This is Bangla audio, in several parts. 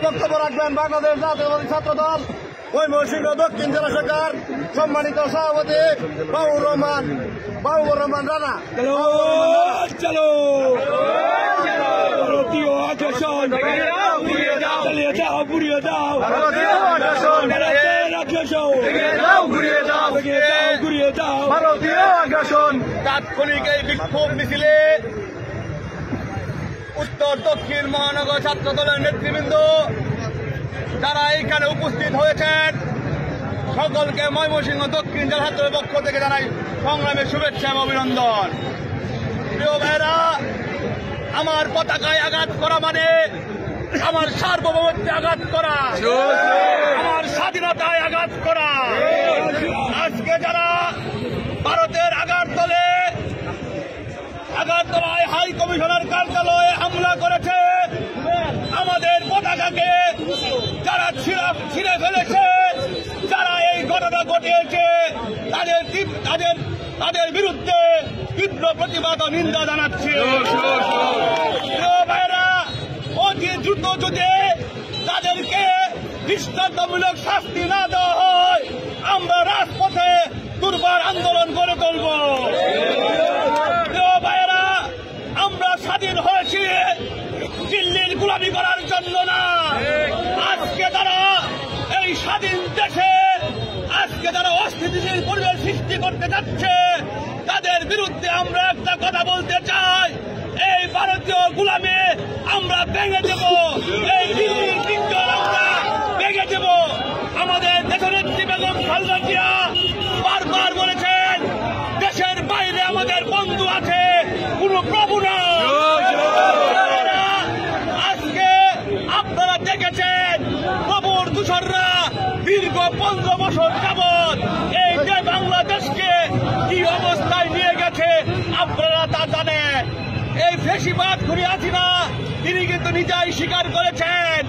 বক্তব্য রাখবেন বাংলাদেশ জাতীয়তাবাদী ছাত্রদল ময়মনসিংহ দক্ষিণ জেলা শাখার সম্মানিত সভাপতি বাবুর রহমান রানা। চলো ভারতীয় আগ্রাসন চালিয়ে যাও, ঘুরিয়ে দাও, ঘুরিয়ে দাও ভারতীয় আগ্রাসন। তাৎক্ষণিক এই বিক্ষোভ মিছিলে উত্তর দক্ষিণ মহানগর ছাত্র দলের নেতৃবৃন্দ যারা এইখানে উপস্থিত হয়েছেন সকলকে ময়মনসিংহ দক্ষিণ জেলা ছাত্রের পক্ষ থেকে জানাই সংগ্রামের শুভেচ্ছা এবং অভিনন্দন। প্রিয় ভাইরা, আমার পতাকায় আঘাত করা মানে আমার সার্বভৌমত্বে আঘাত করা, আমার স্বাধীনতায় আঘাত করা। আজকে যারা ভারতের আগরতলায় হাই কমিশনার কার্যালয়ে হামলা করেছে, আমাদের পতাকাকে যারা ছিঁড়ে ফেলেছে, যারা এই ঘটনা ঘটিয়েছে তাদের বিরুদ্ধে তীব্র প্রতিবাদ ও নিন্দা জানাচ্ছি। অতি দ্রুত যদি তাদেরকে দৃষ্টান্তমূলক শাস্তি না দেওয়া হয়, আমরা রাজপথে দুর্বার আন্দোলন গড়ে তুলব। আমরা স্বাধীন হয়েছি দিল্লির গোলামি করার জন্য না। আজকে তারা এই স্বাধীন দেশে যারা অস্থিতিশীল পরিবেশ সৃষ্টি করতে যাচ্ছে, তাদের বিরুদ্ধে আমরা একটা কথা বলতে চাই, এই ভারতীয় গোলামি আমরা ভেঙে দেব, এই দিল্লির বিদ্রোহ আমরা ভেঙে দেব। আমাদের দেশনেত্রী বেগম খালেদা জিয়া বারবার বলেছেন, দেশের বাইরে আমাদের বন্ধু আছে, কোনো প্রভু না। আজকে আপনারা দেখেছেন প্রভুর দূষণরা দীর্ঘ 15 বছর যাবৎ এই যে বাংলাদেশকে কি অবস্থায় নিয়ে গেছে আপনারা তা জানেন। এই ফেসিবাদ ঘুরে আছি না, তিনি কিন্তু নিজেই স্বীকার করেছেন,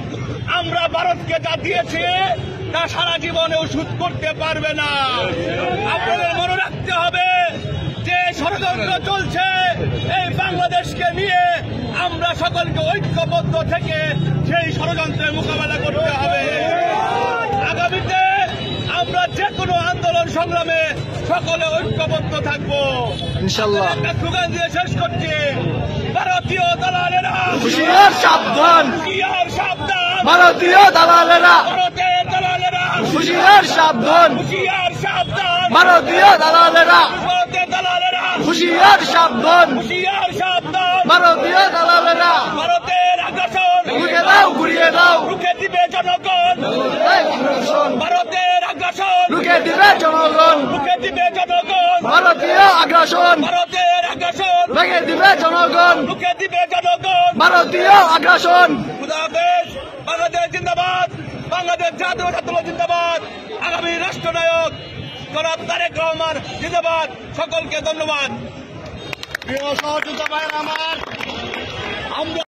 আমরা ভারতকে যা দিয়েছি তা সারা জীবনেও শোধ করতে পারবে না। আপনাদের মনে রাখতে হবে যে ষড়যন্ত্র চলছে এই বাংলাদেশকে নিয়ে, আমরা সকলকে ঐক্যবদ্ধ থেকে সেই ষড়যন্ত্রের মোকাবেলা করতে হবে। আগামীতে আমরা যে কোনো আন্দোলন সংগ্রামে সকলে ঐক্যবদ্ধ থাকবো ইনশাআল্লাহ। একটা স্লোগান দিয়ে শেষ করছি, ভারতীয় দালালেরা হুঁশিয়ার সাবধান, হুঁশিয়ার সাবধান, ভারতীয় দালালেরা, ভারতের দালালেরা হুঁশিয়ার সাবধান, হুঁশিয়ার সাবধান, ভারতীয় দালালেরা, ভারতের দালালেরা হুঁশিয়ার সাবধান, হুঁশিয়ার সাবধান, ভারতীয় দালালেরা। ভারতের আগ্রাসন রুখে দাও, ঘুরিয়ে দাও, রুখে দিবে জনগণ। ভারতের আগ্রাসন রুখে দিবে জনগণ, রুখে দিবে জনগণ। ভারতীয় আগ্রাসন, ভারতের আগ্রাসন ভেঙে দিবে জনগণ, রুখে দিবে জনগণ। ভারতীয় আগ্রাসন। খুদা হাফেজ। বাংলাদেশ জিন্দাবাদ, বাংলাদেশ জাতীয় ছাত্রদল জিন্দাবাদ, আগামী রাষ্ট্রনায়ক জনাব তারেক রহমান জিন্দাবাদ। সকলকে ধন্যবাদ। প্রিয় সহযোদ্ধা ভাইয়েরা আমার, আমরা